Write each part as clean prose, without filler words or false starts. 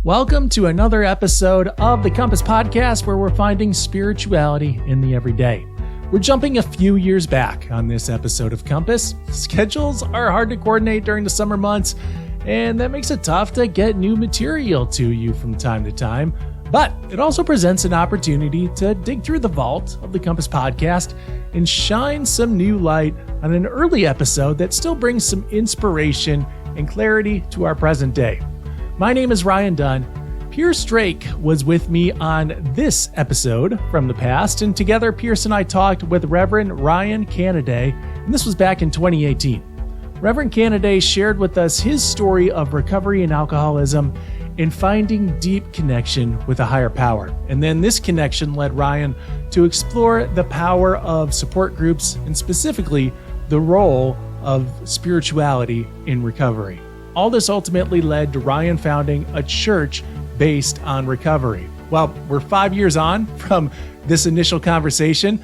Welcome to another episode of the Compass Podcast, where we're finding spirituality in the everyday. We're jumping a few years back on this episode of Compass. Schedules are hard to coordinate during the summer months, and that makes it tough to get new material to you from time to time. But it also presents an opportunity to dig through the vault of the Compass Podcast and shine some new light on an early episode that still brings some inspiration and clarity to our present day. My name is Ryan Dunn. Pierce Drake was with me on this episode from the past, and together Pierce and I talked with Reverend Ryan Canaday, and this was back in 2018. Reverend Canaday shared with us his story of recovery and alcoholism and finding deep connection with a higher power. And then this connection led Ryan to explore the power of support groups and specifically the role of spirituality in recovery. All this ultimately led to Ryan founding a church based on recovery. Well, we're 5 years on from this initial conversation,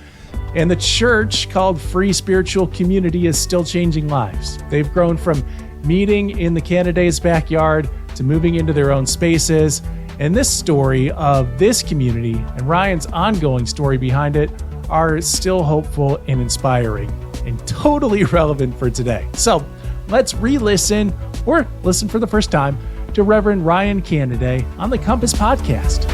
and the church called Free Spiritual Community is still changing lives. They've grown from meeting in the Cannaday's backyard to moving into their own spaces. And this story of this community and Ryan's ongoing story behind it are still hopeful and inspiring and totally relevant for today. So let's re-listen or listen for the first time to Reverend Ryan Canaday on the Compass Podcast.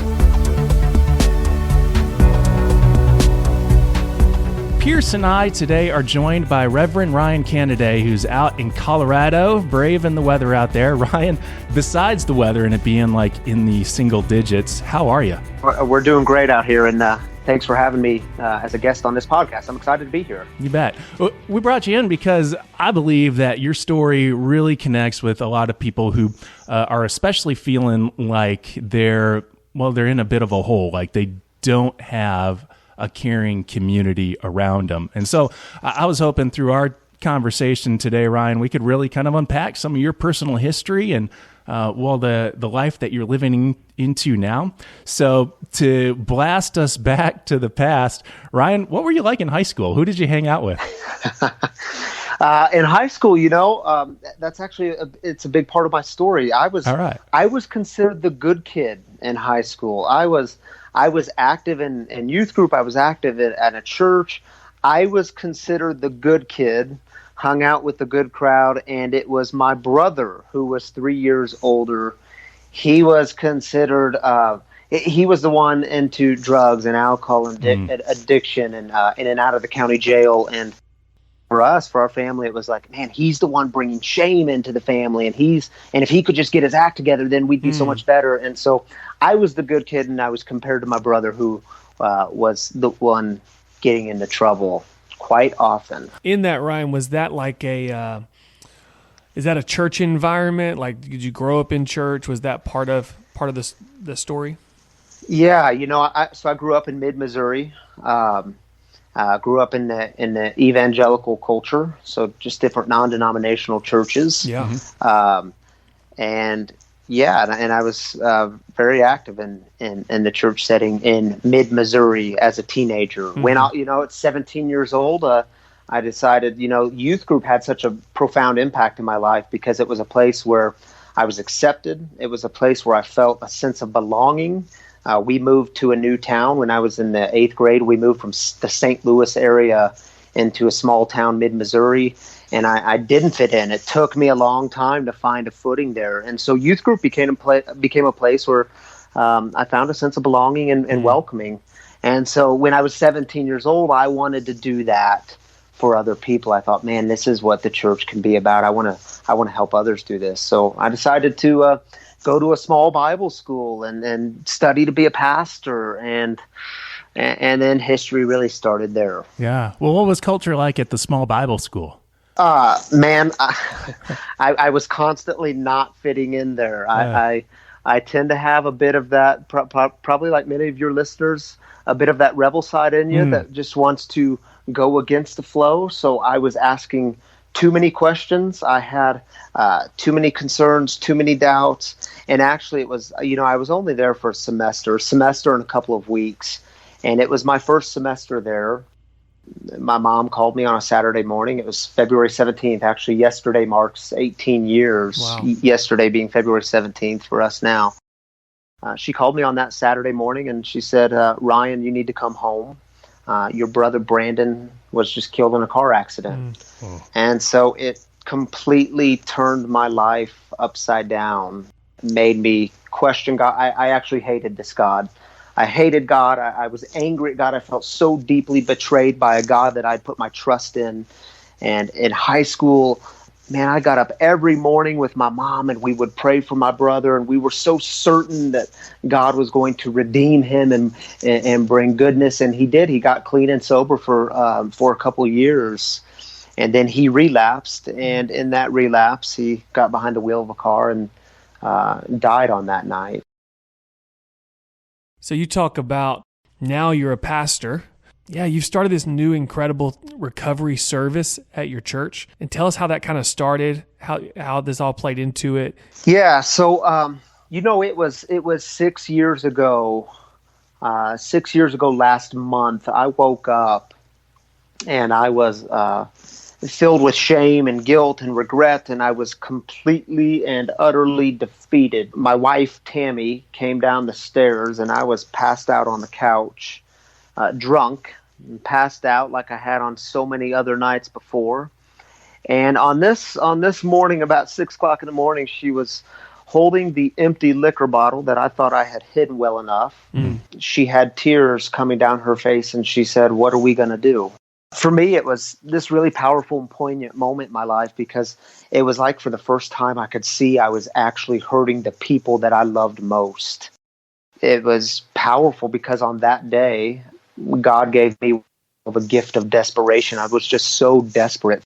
Pierce and I today are joined by Reverend Ryan Canaday, who's out in Colorado, brave in the weather out there. Ryan, besides the weather and it being like in the single digits, how are you? We're doing great out here, and thanks for having me as a guest on this podcast. I'm excited to be here. You bet. We brought you in because I believe that your story really connects with a lot of people who are especially feeling like they're in a bit of a hole, like they don't have a caring community around them. And so I was hoping through our conversation today, Ryan, we could really kind of unpack some of your personal history and the life that you're living into now. So to blast us back to the past, Ryan, what were you like in high school? Who did you hang out with? In high school, that's actually it's a big part of my story. I was considered the good kid in high school. I was active in youth group. I was active at a church. I was considered the good kid, hung out with the good crowd, and it was my brother who was 3 years older. He was considered, he was the one into drugs and alcohol and addiction and in and out of the county jail. And for us, for our family, it was like, man, he's the one bringing shame into the family, and if he could just get his act together, then we'd be so much better. And so I was the good kid, and I was compared to my brother who was the one getting into trouble quite often. In that, Ryan, was that like is that a church environment? Like, did you grow up in church? Was that part of the story? Yeah, I grew up in mid-Missouri. Grew up in the evangelical culture, so just different non-denominational churches. Yeah. And I was very active in the church setting in mid-Missouri as a teenager. Mm-hmm. When at 17 years old, I decided, youth group had such a profound impact in my life because it was a place where I was accepted. It was a place where I felt a sense of belonging. We moved to a new town when I was in the 8th grade. We moved from the St. Louis area into a small town, mid-Missouri, and I didn't fit in. It took me a long time to find a footing there. And so youth group became a place where I found a sense of belonging and welcoming. And so when I was 17 years old, I wanted to do that for other people. I thought, man, this is what the church can be about. I want to help others do this. So I decided to go to a small Bible school and study to be a pastor, and then history really started there. Yeah. Well, what was culture like at the small Bible school? Man, I was constantly not fitting in there. Yeah. I tend to have a bit of that, probably like many of your listeners, a bit of that rebel side in you that just wants to go against the flow. So I was asking too many questions. I had too many concerns, too many doubts. And actually it was, I was only there for a semester and a couple of weeks. And it was my first semester there. My mom called me on a Saturday morning. It was February 17th. Actually, yesterday marks 18 years. Wow. Yesterday being February 17th for us now. She called me on that Saturday morning and she said, Ryan, you need to come home. Your brother Brandon was just killed in a car accident. And so it completely turned my life upside down, made me question God. I actually hated this God. I hated God. I was angry at God. I felt so deeply betrayed by a God that I'd put my trust in. And in high school, man, I got up every morning with my mom and we would pray for my brother. And we were so certain that God was going to redeem him and bring goodness. And he did. He got clean and sober for a couple of years. And then he relapsed. And in that relapse, he got behind the wheel of a car and died on that night. So you talk about now you're a pastor. Yeah, you've started this new incredible recovery service at your church. And tell us how that kind of started, how this all played into it. Yeah, so it was 6 years ago. 6 years ago last month, I woke up and I was filled with shame and guilt and regret, and I was completely and utterly defeated. My wife, Tammy, came down the stairs, and I was passed out on the couch, drunk, and passed out like I had on so many other nights before. And on this morning, about 6 o'clock in the morning, she was holding the empty liquor bottle that I thought I had hidden well enough. She had tears coming down her face, and she said, "What are we going to do?" For me, it was this really powerful and poignant moment in my life because it was like for the first time I could see I was actually hurting the people that I loved most. It was powerful because on that day, God gave me the gift of desperation. I was just so desperate.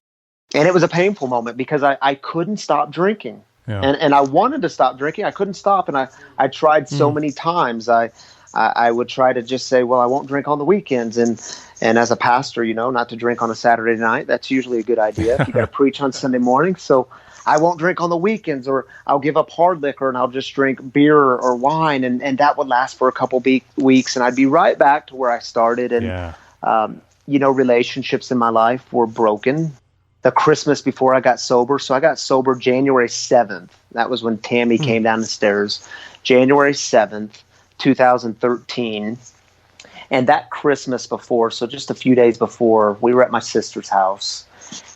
And it was a painful moment because I couldn't stop drinking. Yeah. And I wanted to stop drinking. I couldn't stop. And I tried so many times. I would try to just say, well, I won't drink on the weekends. And as a pastor, not to drink on a Saturday night, that's usually a good idea if you got to preach on Sunday morning. So I won't drink on the weekends, or I'll give up hard liquor and I'll just drink beer or wine. And that would last for a couple weeks. And I'd be right back to where I started. And, relationships in my life were broken. The Christmas before I got sober. So I got sober January 7th. That was when Tammy came down the stairs. January 7th, 2013. And that Christmas before, so just a few days before, we were at my sister's house.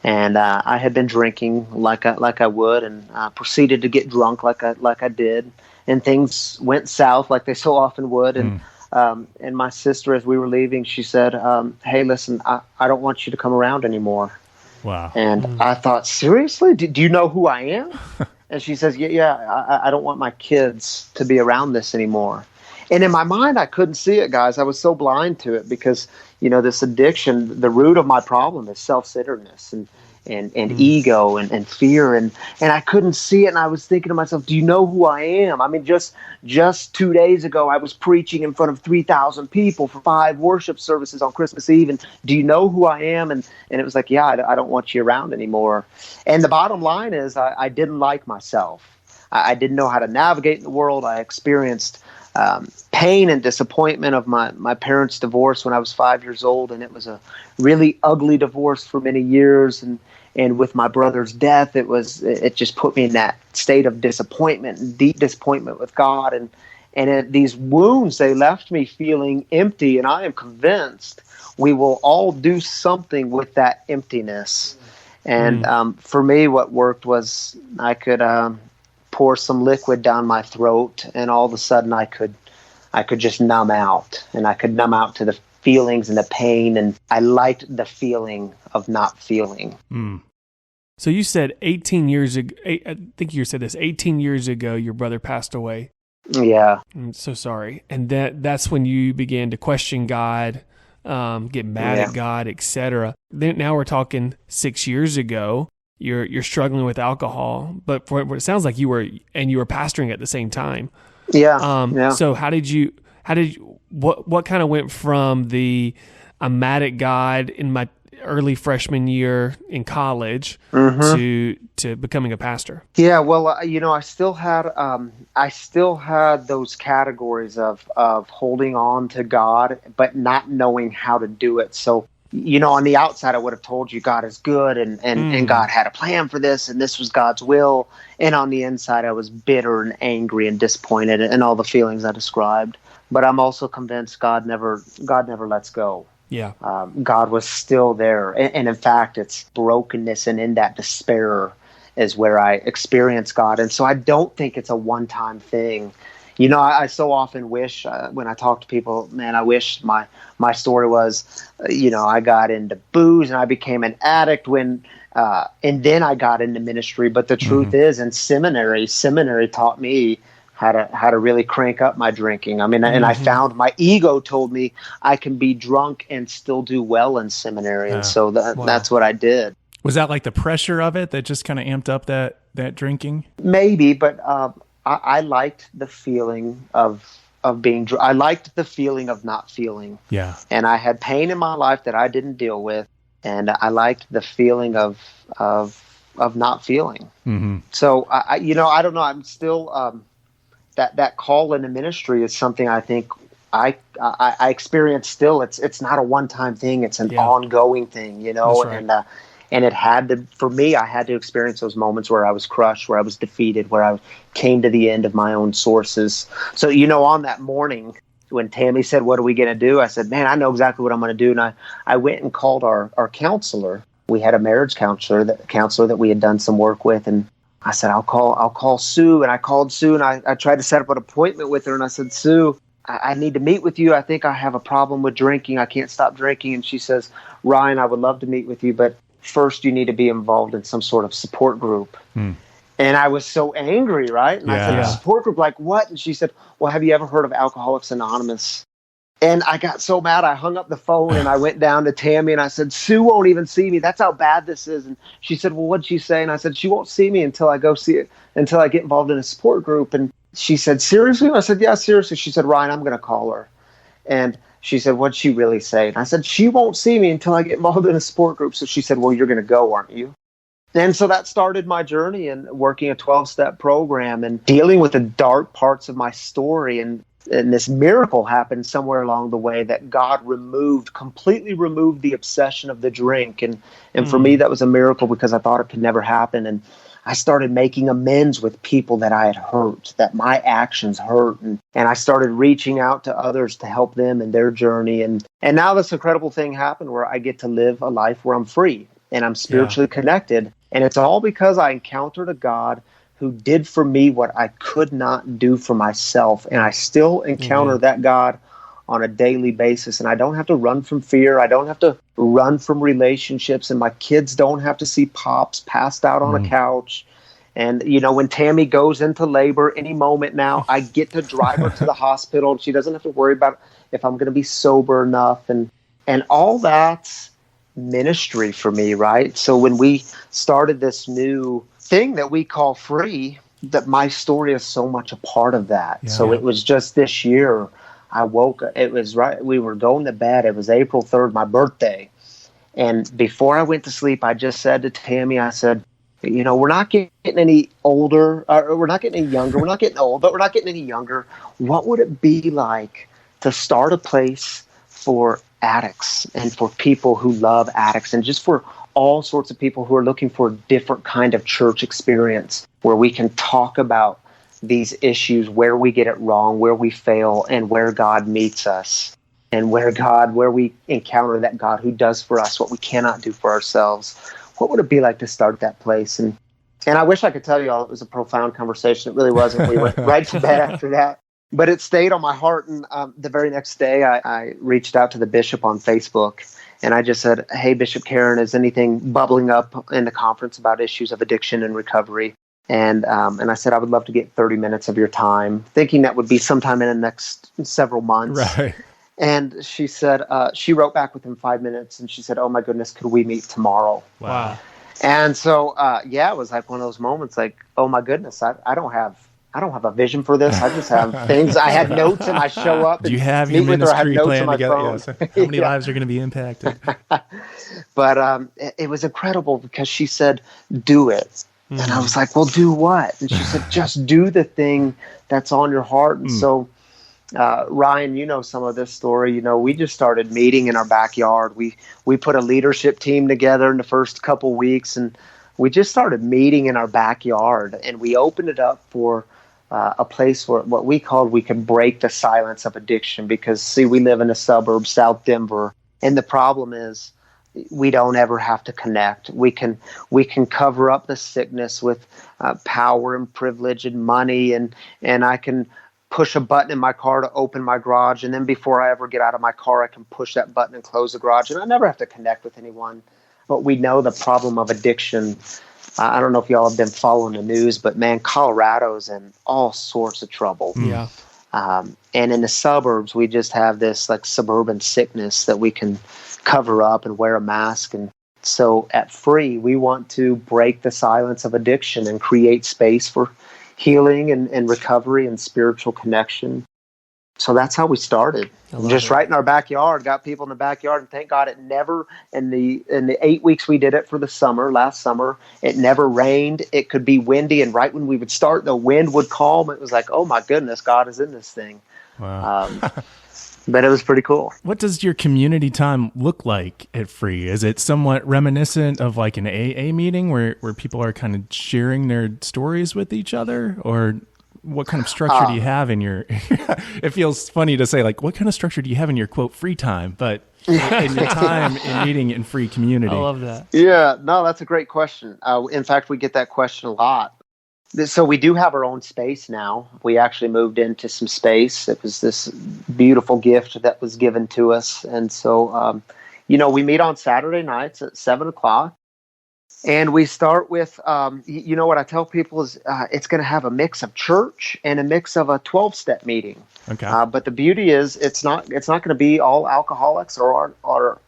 And I had been drinking like I would, and proceeded to get drunk like I did. And things went south like they so often would. And my sister, as we were leaving, she said, "Hey, listen, I don't want you to come around anymore." Wow. And I thought, seriously? Do you know who I am? And she says, yeah, I don't want my kids to be around this anymore. And in my mind, I couldn't see it, guys. I was so blind to it because, this addiction, the root of my problem is self-centeredness and ego and fear. And I couldn't see it. And I was thinking to myself, do you know who I am? I mean, just 2 days ago, I was preaching in front of 3,000 people for 5 worship services on Christmas Eve. And do you know who I am? And it was like, yeah, I don't want you around anymore. And the bottom line is I didn't like myself. I didn't know how to navigate in the world. I experienced pain and disappointment of my parents' divorce when I was 5 years old, and it was a really ugly divorce for many years. And with my brother's death, it just put me in that state of disappointment and deep disappointment with God. And these wounds, they left me feeling empty. And I am convinced we will all do something with that emptiness. And for me, what worked was I could pour some liquid down my throat, and all of a sudden I could just numb out, and I could numb out to the feelings and the pain, and I liked the feeling of not feeling. So you said 18 years ago, I think you said this, 18 years ago, your brother passed away. Yeah. I'm so sorry. And that's when you began to question God, get mad at God, etc. Then now we're talking 6 years ago. You're struggling with alcohol, but for what it sounds like you were pastoring at the same time. Yeah. So what kind of went from I'm mad at God in my early freshman year in college to becoming a pastor? Yeah. Well, I still had those categories of holding on to God, but not knowing how to do it. So on the outside, I would have told you God is good and God had a plan for this and this was God's will. And on the inside, I was bitter and angry and disappointed and all the feelings I described. But I'm also convinced God never lets go. Yeah. God was still there. And in fact, it's brokenness and in that despair is where I experience God. And so I don't think it's a one-time thing. I so often wish when I talk to people, man, I wish my story was, I got into booze and I became an addict and then I got into ministry. But the truth is, in seminary taught me how to really crank up my drinking. I mean, and I found my ego told me I can be drunk and still do well in seminary. And so that's what I did. Was that like the pressure of it that just kind of amped up that drinking? Maybe, but I liked the feeling of being I liked the feeling of not feeling. Yeah. And I had pain in my life that I didn't deal with, and I liked the feeling of not feeling. Mm-hmm. So I don't know. I'm still that call into ministry is something I think I experience still. It's not a one-time thing. It's an ongoing thing, That's right. And it had to, for me, I had to experience those moments where I was crushed, where I was defeated, where I came to the end of my own sources. So, on that morning when Tammy said, "What are we going to do?" I said, "Man, I know exactly what I'm going to do." And I went and called our counselor. We had a marriage counselor that we had done some work with. And I said, I'll call Sue. And I called Sue and I tried to set up an appointment with her. And I said, "Sue, I need to meet with you. I think I have a problem with drinking. I can't stop drinking." And she says, "Ryan, I would love to meet with you, but first you need to be involved in some sort of support group." And I was so angry, right? And I said, "Support group, like what?" And she said, "Well, have you ever heard of Alcoholics Anonymous?" And I got so mad, I hung up the phone and I went down to Tammy and I said, "Sue won't even see me. That's how bad this is." And she said, "Well, what'd she say?" And I said, "She won't see me until I go see it, until I get involved in a support group." And she said, "Seriously?" And I said, "Yeah, seriously." She said, "Ryan, I'm going to call her." And she said, "What'd she really say?" And I said, "She won't see me until I get involved in a support group." So she said, "Well, you're going to go, aren't you?" And so that started my journey in working a 12-step program and dealing with the dark parts of my story. And this miracle happened somewhere along the way that God completely removed the obsession of the drink. And for me, that was a miracle because I thought it could never happen. And I started making amends with people that I had hurt, that my actions hurt. And I started reaching out to others to help them in their journey. And now this incredible thing happened where I get to live a life where I'm free and I'm spiritually connected. And it's all because I encountered a God who did for me what I could not do for myself. And I still encounter that God on a daily basis. And I don't have to run from fear. I don't have to run from relationships. And my kids don't have to see Pops passed out on a couch. And, when Tammy goes into labor any moment now, I get to drive her to the hospital. And she doesn't have to worry about if I'm going to be sober enough. And all that's ministry for me, right? So when we started this new thing that we call free, that my story is so much a part of that. It was just this year I woke up, it was right, we were going to bed, it was April 3rd, my birthday. And before I went to sleep, I just said to Tammy, I said, we're not getting any older, we're not getting any younger, we're not getting old, but we're not getting any younger. What would it be like to start a place for addicts and for people who love addicts and just for all sorts of people who are looking for a different kind of church experience where we can talk about these issues, where we get it wrong, where we fail, and where God meets us, and where we encounter that God who does for us what we cannot do for ourselves. What would it be like to start that place? And I wish I could tell you all it was a profound conversation. It really wasn't. We went right to bed after that. But it stayed on my heart. And the very next day, I reached out to the bishop on Facebook. And I just said, "Hey, Bishop Karen, is anything bubbling up in the conference about issues of addiction and recovery?" And I said, "I would love to get 30 minutes of your time," thinking that would be sometime in the next several months. Right. And she said, she wrote back within 5 minutes. And she said, "Oh, my goodness, could we meet tomorrow?" Wow. And so, it was like one of those moments like, oh, my goodness, I don't have a vision for this. I just have things. I had notes and I show up. Do you have your ministry plan together? Yes. How many lives are going to be impacted? But it was incredible because she said, "Do it." And I was like, "Well, do what?" And she said, "Just do the thing that's on your heart." And so Ryan, you know some of this story. We just started meeting in our backyard. We put a leadership team together in the first couple weeks, and we just started meeting in our backyard. And we opened it up for a place where what we called we could break the silence of addiction. Because see, we live in a suburb, South Denver, and the problem is we don't ever have to connect. We can cover up the sickness with power and privilege and money, and I can push a button in my car to open my garage, and then before I ever get out of my car, I can push that button and close the garage, and I never have to connect with anyone. But we know the problem of addiction. I don't know if y'all have been following the news, but man, Colorado's in all sorts of trouble. Yeah. And in the suburbs, we just have this like suburban sickness that we can cover up and wear a mask. And so at Free, we want to break the silence of addiction and create space for healing and recovery and spiritual connection. So that's how we started. Just right in our backyard, got people in the backyard, and thank God it never, in the 8 weeks we did it for the summer, last summer, it never rained. It could be windy, and right when we would start, the wind would calm. It was like, oh my goodness, God is in this thing. Wow. But it was pretty cool. What does your community time look like at Free? Is it somewhat reminiscent of like an AA meeting where people are kind of sharing their stories with each other? Or what kind of structure do you have in your, it feels funny to say, like, what kind of structure do you have in your, quote, free time? But in your time in meeting in Free community. I love that. Yeah, no, that's a great question. In fact, we get that question a lot. So we do have our own space now. We actually moved into some space. It was this beautiful gift that was given to us. And so, we meet on Saturday nights at 7:00. And we start with, what I tell people is it's going to have a mix of church and a mix of a 12-step meeting. Okay. But the beauty is it's not going to be all alcoholics or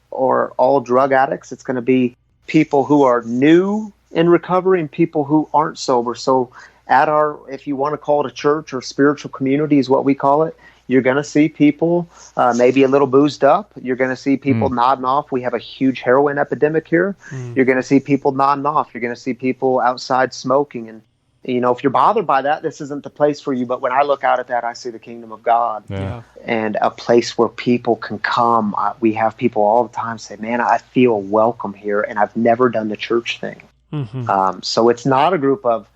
all drug addicts. It's going to be people who are new in recovery and people who aren't sober. So at our, if you want to call it a church or spiritual community is what we call it, you're going to see people maybe a little boozed up. You're going to see people nodding off. We have a huge heroin epidemic here. You're going to see people nodding off. You're going to see people outside smoking. And, if you're bothered by that, this isn't the place for you. But when I look out at that, I see the kingdom of God and a place where people can come. We have people all the time say, man, I feel welcome here. And I've never done the church thing. Mm-hmm. So it's not a group of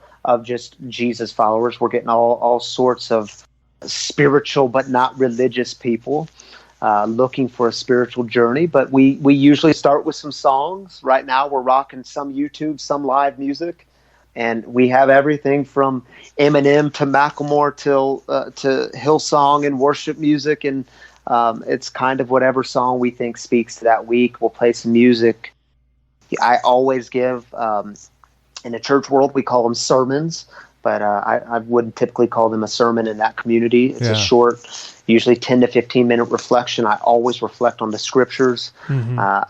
just Jesus followers. We're getting all sorts of spiritual but not religious people looking for a spiritual journey. But we usually start with some songs. Right now we're rocking some YouTube, some live music. And we have everything from Eminem to Macklemore to Hillsong and worship music. And it's kind of whatever song we think speaks to that week. We'll play some music. I always give, in the church world, we call them sermons, but I wouldn't typically call them a sermon in that community. It's a short, usually 10 to 15-minute reflection. I always reflect on the scriptures.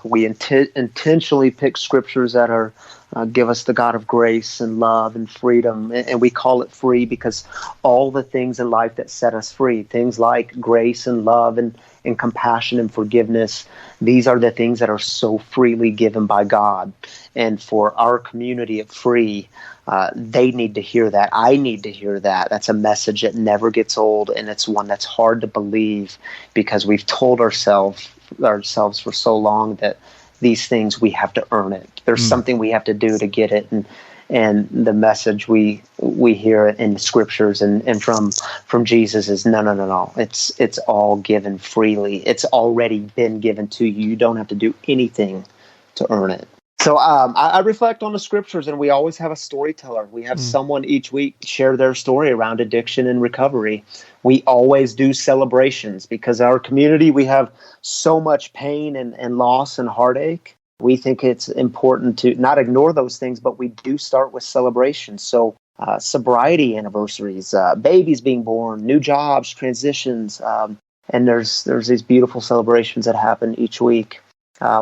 We intentionally pick scriptures that are give us the God of grace and love and freedom. And we call it free because all the things in life that set us free, things like grace and love and compassion and forgiveness, these are the things that are so freely given by God. And for our community at Free, they need to hear that. I need to hear that. That's a message that never gets old, and it's one that's hard to believe because we've told ourselves for so long that these things, we have to earn it. There's something we have to do to get it. And the message we hear in the scriptures and from Jesus is no. It's all given freely. It's already been given to you. You don't have to do anything to earn it. So I reflect on the scriptures, and we always have a storyteller. We have someone each week share their story around addiction and recovery. We always do celebrations because our community, we have so much pain and loss and heartache. We think it's important to not ignore those things, but we do start with celebrations. So sobriety anniversaries, babies being born, new jobs, transitions, and there's these beautiful celebrations that happen each week.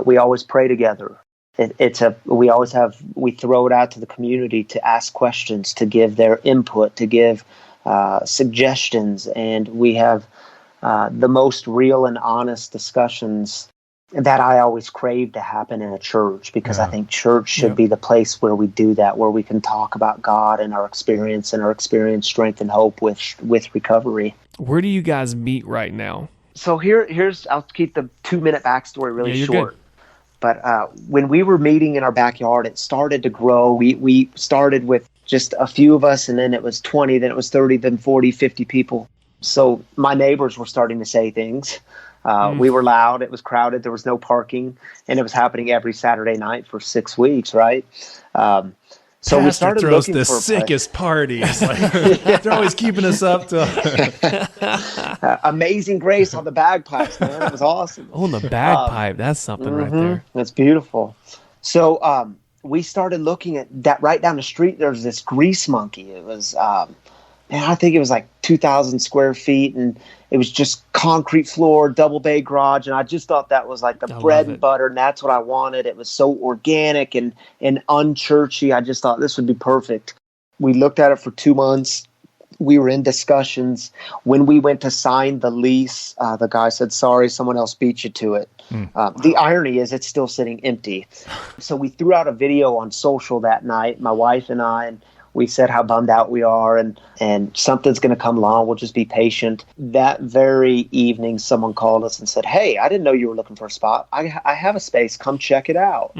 We always pray together. We throw it out to the community to ask questions, to give their input, to give suggestions, and we have the most real and honest discussions that I always crave to happen in a church, because I think church should be the place where we do that, where we can talk about God and our experience strength and hope with recovery. Where do you guys meet right now? So here's I'll keep the 2-minute backstory really short. Good. But when we were meeting in our backyard, it started to grow. We started with just a few of us, and then it was 20, then it was 30, then 40, 50 people. So my neighbors were starting to say things. We were loud. It was crowded. There was no parking, and it was happening every Saturday night for 6 weeks, right? So we started throws looking the for a sickest parties. Like, they're always keeping us up to Amazing Grace on the bagpipes, man. It was awesome. Oh, the bagpipe. That's something right there. That's beautiful. So we started looking at that right down the street. There was this grease monkey. It was, I think it was like 2,000 square feet, and it was just concrete floor, double bay garage. And I just thought that was like the bread and butter, and that's what I wanted. It was so organic and unchurchy. I just thought this would be perfect. We looked at it for 2 months. We were in discussions. When we went to sign the lease, the guy said, sorry, someone else beat you to it. The irony is it's still sitting empty. So we threw out a video on social that night, my wife and I, and we said how bummed out we are, and something's going to come along. We'll just be patient. That very evening, someone called us and said, hey, I didn't know you were looking for a spot. I have a space. Come check it out.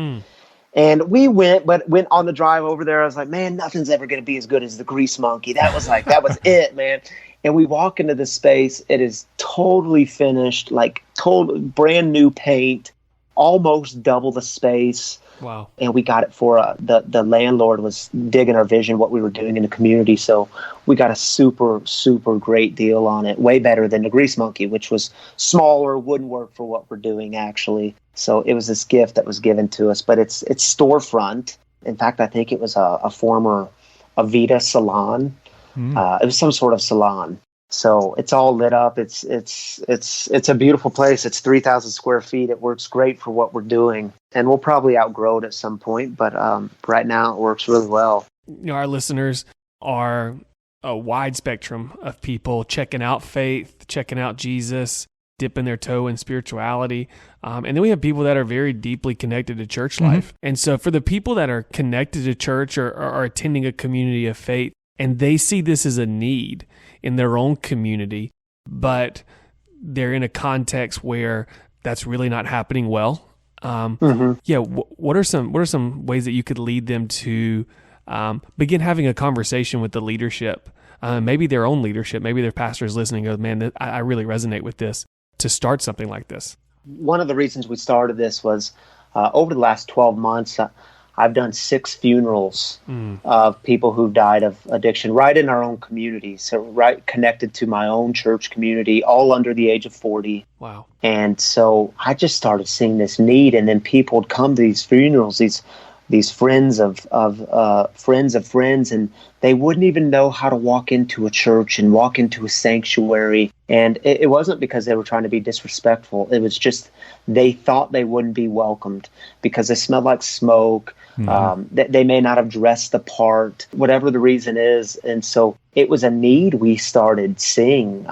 And we went, but went on the drive over there. I was like, man, nothing's ever going to be as good as the Grease Monkey. That was it, man. And we walk into this space. It is totally finished, like total brand new paint, almost double the space. Wow. And we got it for the landlord was digging our vision, what we were doing in the community. So we got a super, super great deal on it. Way better than the Grease Monkey, which was smaller, wouldn't work for what we're doing actually. So it was this gift that was given to us, but it's storefront. In fact, I think it was a former Avita salon. It was some sort of salon. So it's all lit up. It's a beautiful place. It's 3,000 square feet. It works great for what we're doing, and we'll probably outgrow it at some point. But right now, it works really well. You know, our listeners are a wide spectrum of people checking out faith, checking out Jesus, dipping their toe in spirituality, and then we have people that are very deeply connected to church life. And so, for the people that are connected to church or are attending a community of faith, and they see this as a need in their own community, but they're in a context where that's really not happening well. What are some ways that you could lead them to begin having a conversation with the leadership? Maybe their own leadership, maybe their pastor is listening and goes, man, I really resonate with this, to start something like this. One of the reasons we started this was over the last 12 months, I've done 6 funerals of people who've died of addiction right in our own community. So right connected to my own church community, all under the age of 40. Wow. And so I just started seeing this need, and then people would come to these funerals, these friends of friends of friends, and they wouldn't even know how to walk into a church and walk into a sanctuary. And it wasn't because they were trying to be disrespectful. It was just they thought they wouldn't be welcomed because they smelled like smoke. They may not have dressed the part, whatever the reason is. And so it was a need we started seeing.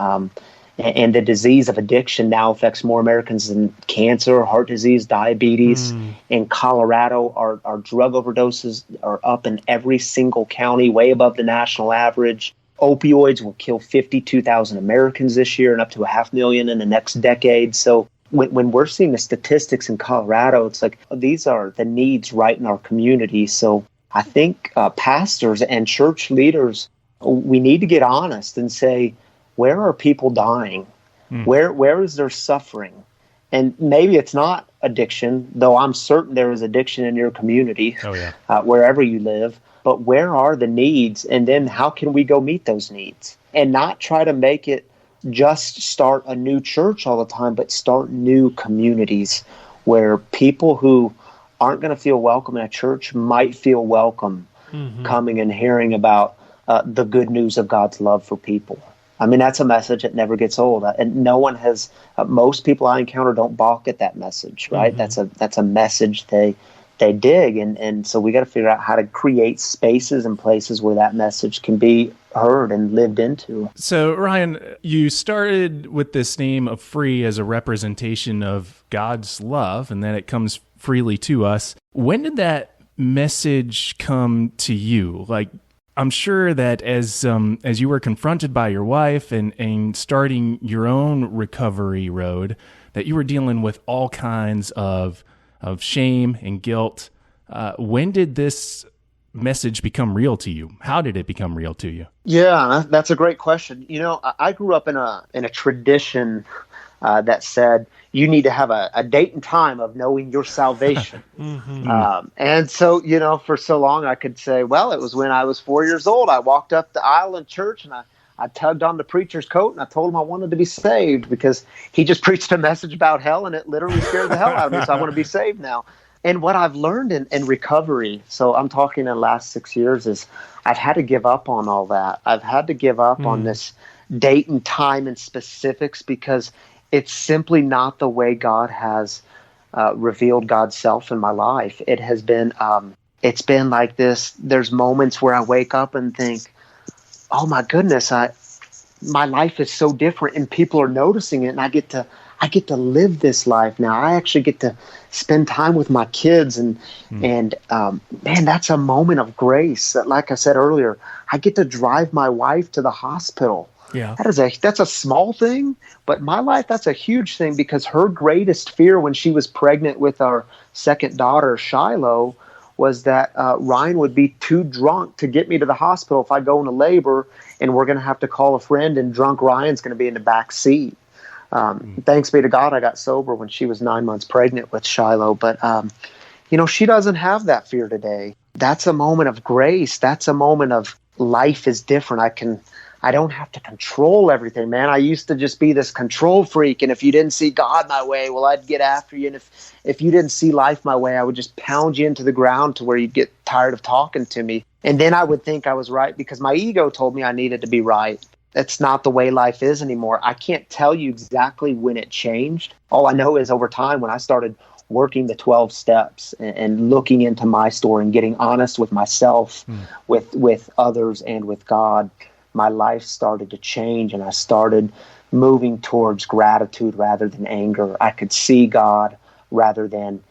And the disease of addiction now affects more Americans than cancer, heart disease, diabetes. In Colorado, our drug overdoses are up in every single county, way above the national average. Opioids will kill 52,000 Americans this year and up to 500,000 in the next decade. So when we're seeing the statistics in Colorado, it's like these are the needs right in our community. So I think pastors and church leaders, we need to get honest and say, where are people dying? Where is there suffering? And maybe it's not addiction, though I'm certain there is addiction in your community, wherever you live. But where are the needs? And then how can we go meet those needs? And not try to make it just start a new church all the time, but start new communities where people who aren't going to feel welcome in a church might feel welcome coming and hearing about the good news of God's love for people. I mean, that's a message that never gets old. And no one has, most people I encounter don't balk at that message, right? That's a message they dig. And so we got to figure out how to create spaces and places where that message can be heard and lived into. So, Ryan, you started with this name of free as a representation of God's love and that it comes freely to us. When did that message come to you? Like, I'm sure that as you were confronted by your wife and starting your own recovery road, that you were dealing with all kinds of shame and guilt. When did this message become real to you? How did it become real to you? Yeah, that's a great question. I grew up in a tradition that said you need to have a date and time of knowing your salvation. And so, for so long I could say, well, it was when I was 4 years old. I walked up the aisle in church and I tugged on the preacher's coat and I told him I wanted to be saved because he just preached a message about hell and it literally scared the hell out of me. So I want to be saved now. And what I've learned in recovery, so I'm talking in the last 6 years, is I've had to give up on all that. I've had to give up on this date and time and specifics because it's simply not the way God has revealed God's self in my life. It has been, it's been like this. There's moments where I wake up and think, oh my goodness, my life is so different and people are noticing it and I get to live this life now. I actually get to spend time with my kids and man, that's a moment of grace. Like I said earlier, I get to drive my wife to the hospital. Yeah. That's a small thing, but in my life, that's a huge thing because her greatest fear when she was pregnant with our second daughter, Shiloh, was that Ryan would be too drunk to get me to the hospital if I go into labor and we're going to have to call a friend and drunk Ryan's going to be in the back seat. Thanks be to God, I got sober when she was 9 months pregnant with Shiloh. But, she doesn't have that fear today. That's a moment of grace. That's a moment of life is different. I don't have to control everything, man. I used to just be this control freak. And if you didn't see God my way, well, I'd get after you. And if you didn't see life my way, I would just pound you into the ground to where you'd get tired of talking to me. And then I would think I was right because my ego told me I needed to be right. That's not the way life is anymore. I can't tell you exactly when it changed. All I know is over time when I started working the 12 steps and looking into my story and getting honest with myself, with others and with God, my life started to change and I started moving towards gratitude rather than anger. I could see God rather than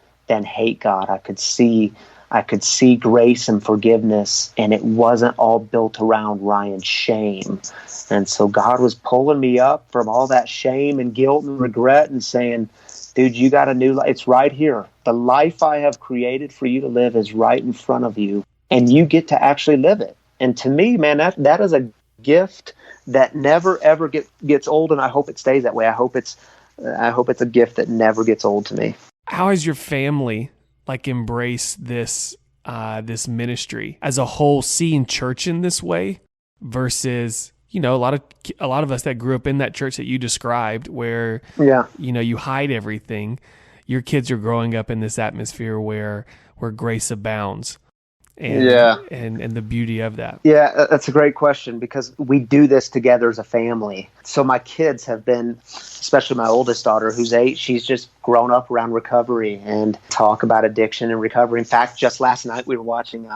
hate God. I could see grace and forgiveness, and it wasn't all built around Ryan's shame. And so God was pulling me up from all that shame and guilt and regret and saying, dude, you got a new life. It's right here. The life I have created for you to live is right in front of you, and you get to actually live it. And to me, man, that is a gift that never ever gets old, and I hope it stays that way. I hope it's a gift that never gets old to me. How has your family embraced this ministry as a whole, seeing church in this way versus a lot of us that grew up in that church that you described where you hide everything. Your kids are growing up in this atmosphere where grace abounds. And the beauty of that. Yeah, that's a great question because we do this together as a family. So my kids have been, especially my oldest daughter who's 8, she's just grown up around recovery and talk about addiction and recovery. In fact, just last night we were watching,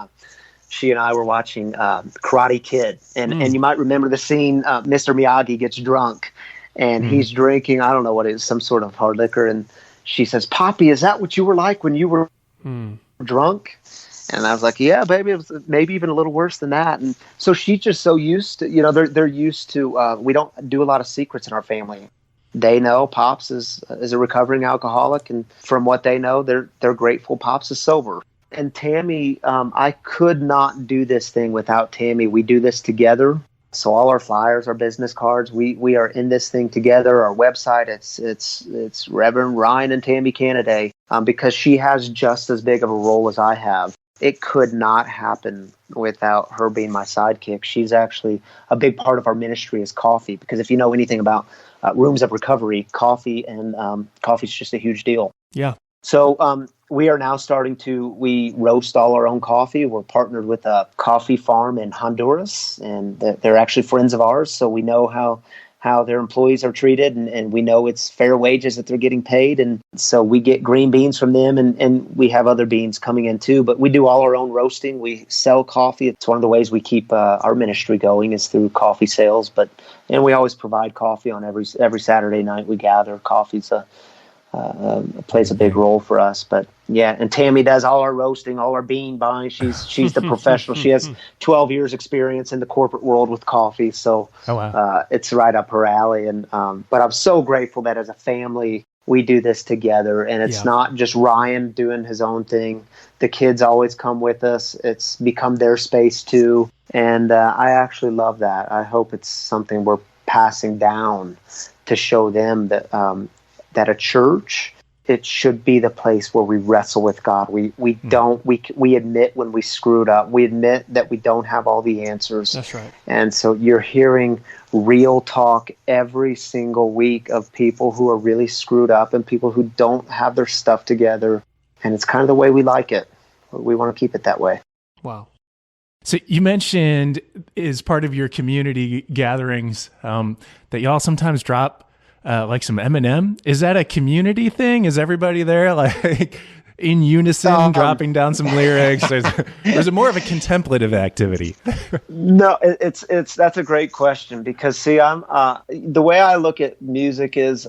she and I were watching Karate Kid. And you might remember the scene, Mr. Miyagi gets drunk and he's drinking, I don't know what it is, some sort of hard liquor. And she says, Poppy, is that what you were like when you were drunk? And I was like, yeah, baby, it was maybe even a little worse than that. And so she's just so used to, they're used to, we don't do a lot of secrets in our family. They know Pops is a recovering alcoholic. And from what they know, they're grateful Pops is sober. And Tammy, I could not do this thing without Tammy. We do this together. So all our flyers, our business cards, we are in this thing together. Our website, it's Reverend Ryan and Tammy Cannaday, because she has just as big of a role as I have. It could not happen without her being my sidekick. She's actually a big part of our ministry is coffee, because if you know anything about rooms of recovery, coffee is just a huge deal. Yeah. So we are now we roast all our own coffee. We're partnered with a coffee farm in Honduras, and they're actually friends of ours. So we know how their employees are treated, and we know it's fair wages that they're getting paid. And so we get green beans from them, and we have other beans coming in too. But we do all our own roasting. We sell coffee. It's one of the ways we keep our ministry going is through coffee sales. And we always provide coffee on every Saturday night we gather. Coffee's plays a big role for us. But Yeah, and Tammy does all our roasting, all our bean buying. She's the professional. She has 12 years experience in the corporate world with coffee, so it's right up her alley. And but I'm so grateful that as a family we do this together, and it's not just Ryan doing his own thing. The kids always come with us. It's become their space too, and I actually love that. I hope it's something we're passing down to show them that that a church, it should be the place where we wrestle with God. We admit when we screwed up. We admit that we don't have all the answers. That's right. And so you're hearing real talk every single week of people who are really screwed up and people who don't have their stuff together. And it's kind of the way we like it. We want to keep it that way. Wow. So you mentioned as part of your community gatherings that y'all sometimes drop like some Eminem. Is that a community thing? Is everybody there like in unison dropping down some lyrics? Or is it more of a contemplative activity? No, it's that's a great question, because see, I'm the way I look at music is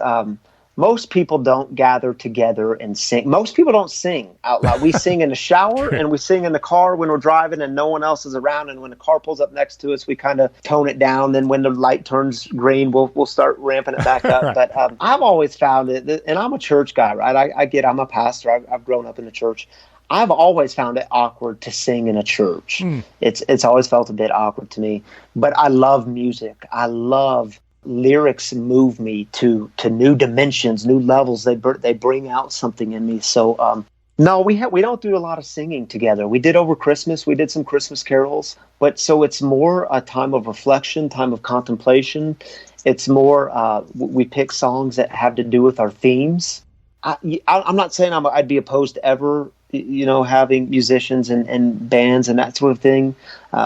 most people don't gather together and sing. Most people don't sing out loud. We sing in the shower and we sing in the car when we're driving and no one else is around. And when the car pulls up next to us, we kind of tone it down. Then when the light turns green, we'll start ramping it back up. Right. But I've always found it, and I'm a church guy, right? I'm a pastor. I've grown up in the church. I've always found it awkward to sing in a church. It's always felt a bit awkward to me. But I love music. I love lyrics. Move me to new dimensions, new levels. They bring out something in me. So no, we don't do a lot of singing together. We did over Christmas. We did some Christmas carols, but so it's more a time of reflection, time of contemplation. It's more we pick songs that have to do with our themes. I'm not saying I'd be opposed to ever having musicians and bands and that sort of thing,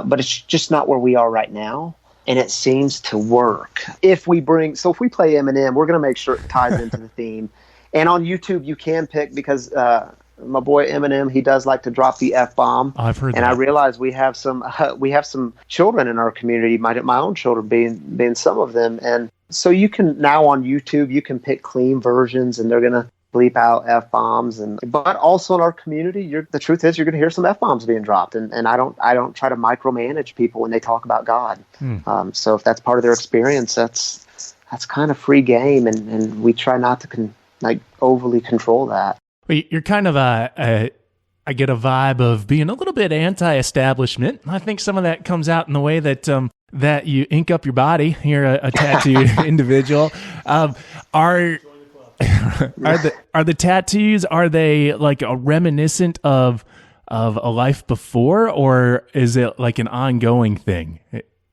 but it's just not where we are right now. And it seems to work. If we play Eminem, we're going to make sure it ties into the theme. And on YouTube, you can pick, because my boy Eminem, he does like to drop the F-bomb. I've heard that. And I realize we have some children in our community, my own children being some of them. And so you can now on YouTube, you can pick clean versions, and they're going to bleep out F-bombs. But also in our community, the truth is you're going to hear some F-bombs being dropped. And I don't try to micromanage people when they talk about God. So if that's part of their experience, that's kind of free game. And we try not to overly control that. Well, you're kind of I get a vibe of being a little bit anti-establishment. I think some of that comes out in the way that that you ink up your body. You're a tattooed individual. Are the tattoos, are they like a reminiscent of a life before, or is it like an ongoing thing?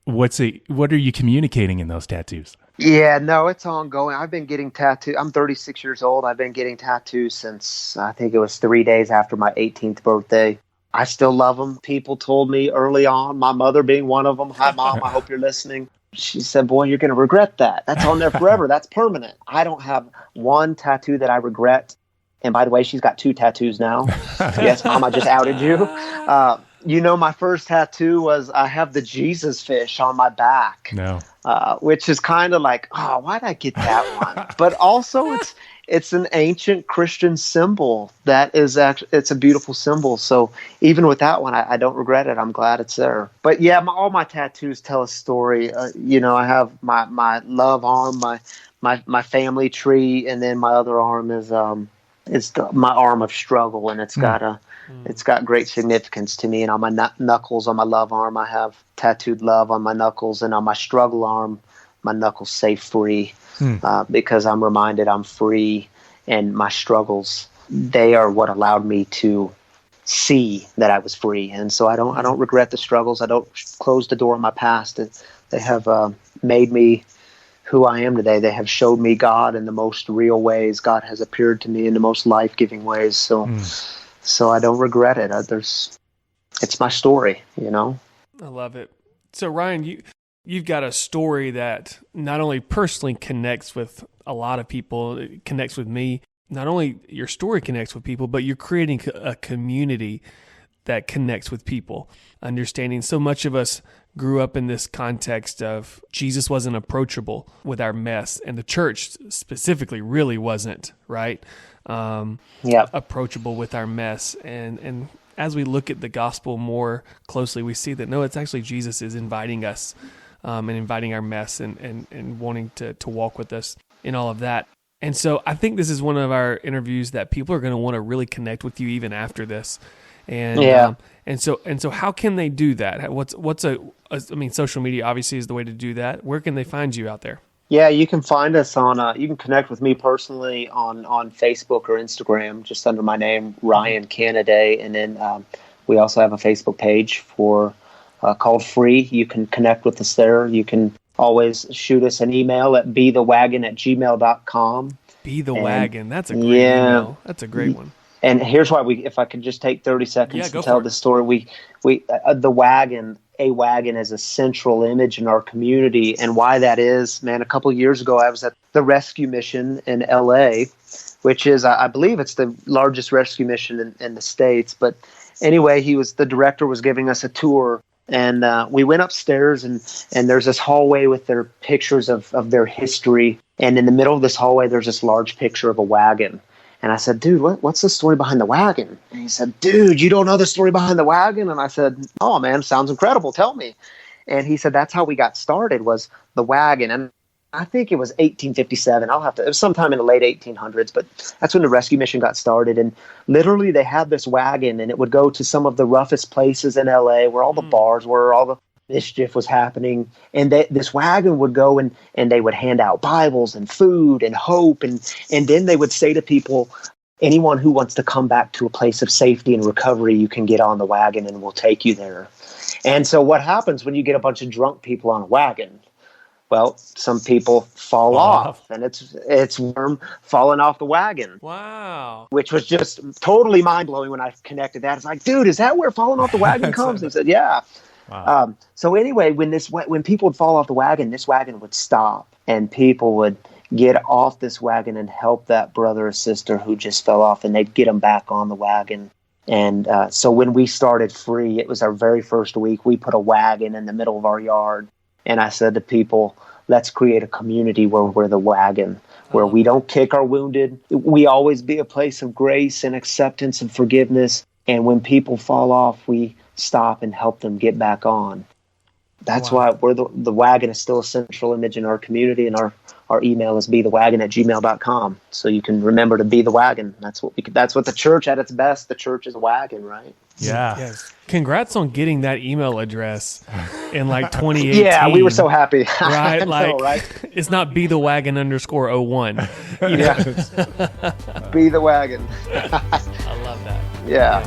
What are you communicating in those tattoos? Yeah, no, it's ongoing. I've been getting tattoos. I'm 36 years old. I've been getting tattoos since I think it was 3 days after my 18th birthday. I still love them. People told me early on, my mother being one of them, "Hi, Mom, I hope you're listening." She said, "Boy, you're going to regret that. That's on there forever. That's permanent." I don't have one tattoo that I regret. And by the way, she's got 2 tattoos now. Yes, Mom, I just outed you. My first tattoo was I have the Jesus fish on my back. No. Which is kind of like, oh, why'd I get that one? But also it's an ancient Christian symbol that is actually, it's a beautiful symbol. So even with that one, I don't regret it. I'm glad it's there. But yeah, all my tattoos tell a story. I have my love arm, my family tree, and then my other arm is my arm of struggle, and it's got great significance to me. And on my knuckles, on my love arm, I have tattooed love on my knuckles, and on my struggle arm, my knuckles say free, because I'm reminded I'm free, and my struggles, they are what allowed me to see that I was free. And so I don't regret the struggles. I don't close the door on my past. They have made me who I am today. They have showed me God in the most real ways. God has appeared to me in the most life-giving ways. So I don't regret it. It's my story, I love it. So Ryan, you've got a story that not only personally connects with a lot of people, it connects with me. Not only your story connects with people, but you're creating a community that connects with people. Understanding so much of us grew up in this context of Jesus wasn't approachable with our mess, and the church specifically really wasn't, right? approachable with our mess. And as we look at the gospel more closely, we see that no, it's actually Jesus is inviting us and inviting our mess and wanting to walk with us in all of that. And so I think this is one of our interviews that people are going to want to really connect with you even after this. And so how can they do that? I mean, social media obviously is the way to do that. Where can they find you out there? Yeah, you can find us on, you can connect with me personally on Facebook or Instagram, just under my name, Ryan Canaday. And then we also have a Facebook page for called Free. You can connect with us there. You can always shoot us an email at bethewagon@gmail.com. Be the Wagon. That's a great email. That's a great one. And here's why if I could just take 30 seconds to tell the story. The wagon, a wagon is a central image in our community. And why that is, man, a couple of years ago, I was at the rescue mission in LA, which is, I believe it's the largest rescue mission in the States. But anyway, the director was giving us a tour. And we went upstairs, and there's this hallway with their pictures of their history. And in the middle of this hallway, there's this large picture of a wagon. And I said, dude, what's the story behind the wagon? And he said, dude, you don't know the story behind the wagon? And I said, oh, man, sounds incredible. Tell me. And he said, that's how we got started, was the wagon. And I think it was 1857. It was sometime in the late 1800s, but that's when the rescue mission got started. And literally they had this wagon, and it would go to some of the roughest places in LA where all the bars were, all the mischief was happening. And this wagon would go and they would hand out Bibles and food and hope. And then they would say to people, anyone who wants to come back to a place of safety and recovery, you can get on the wagon and we'll take you there. And so what happens when you get a bunch of drunk people on a wagon? Well, some people fall off, and it's worm falling off the wagon. Wow. Which was just totally mind-blowing when I connected that. It's like, dude, is that where falling off the wagon comes? And I said, yeah. Wow. So anyway, when people would fall off the wagon, this wagon would stop, and people would get off this wagon and help that brother or sister who just fell off, and they'd get them back on the wagon. And so when we started Free, it was our very first week. We put a wagon in the middle of our yard. And I said to people, let's create a community where we're the wagon, where we don't kick our wounded. We always be a place of grace and acceptance and forgiveness. And when people fall off, we stop and help them get back on. That's why the wagon is still a central image in our community, and our email is bethewagon@gmail.com. So you can remember to be the wagon. That's what the church at its best. The church is a wagon, right? Yeah. Yes. Congrats on getting that email address in like 2018. Yeah, we were so happy. Right? Like, right? It's not bethewagon_01. Yeah. Be the wagon. I love that. Yeah.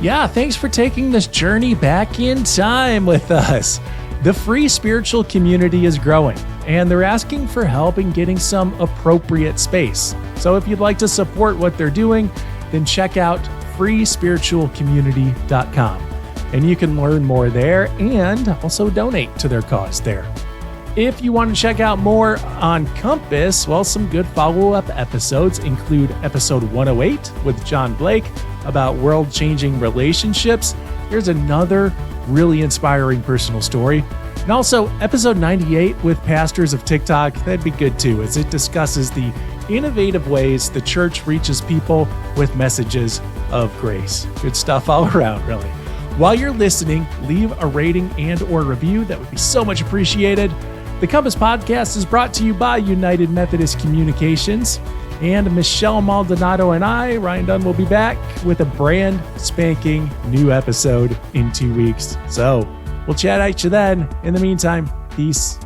Yeah, thanks for taking this journey back in time with us. The Free spiritual community is growing, and they're asking for help in getting some appropriate space. So if you'd like to support what they're doing, then check out freespiritualcommunity.com. And you can learn more there and also donate to their cause there. If you want to check out more on Compass, well, some good follow-up episodes include episode 108 with John Blake about world-changing relationships. Here's another really inspiring personal story. And also episode 98 with Pastors of TikTok. That'd be good too, as it discusses the innovative ways the church reaches people with messages of grace. Good stuff all around, really. While you're listening, leave a rating and or review. That would be so much appreciated. The Compass Podcast is brought to you by United Methodist Communications. And Michelle Maldonado and I, Ryan Dunn, will be back with a brand spanking new episode in 2 weeks. So we'll chat at you then. In the meantime, peace.